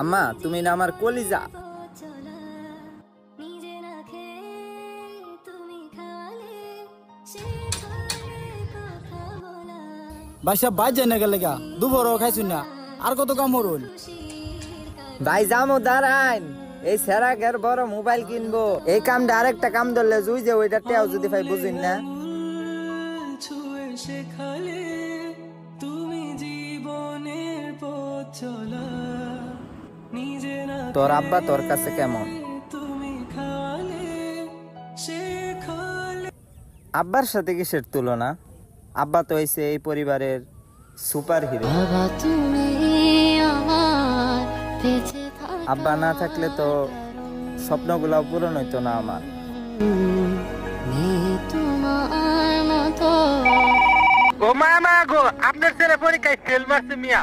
আম্মা তুমি না আমার কলিজা। বাসা বাজে না গেলে গা দুপুরও খাইছুন না আর কত কাম হরুন। ভাই যামো দাঁড়াইন, এই সেরাকের বড় মোবাইল কিনবো। এই কামটা আরেকটা কাম ধরলে জুই যে ওইটা টেও যদি ভাই বুঝিন না। তোর আব্বা তোর কাছে কেমন? আব্বার সাথে কিসের তুলনা? আব্বা তো হইছে এই পরিবারের সুপার হিরো। আব্বা না থাকলে তো স্বপ্নগুলো পূরণ হইতো না আমার। ও মা গো, আপনার ছেলে পরীক্ষায় ফেল মারছে মিয়া।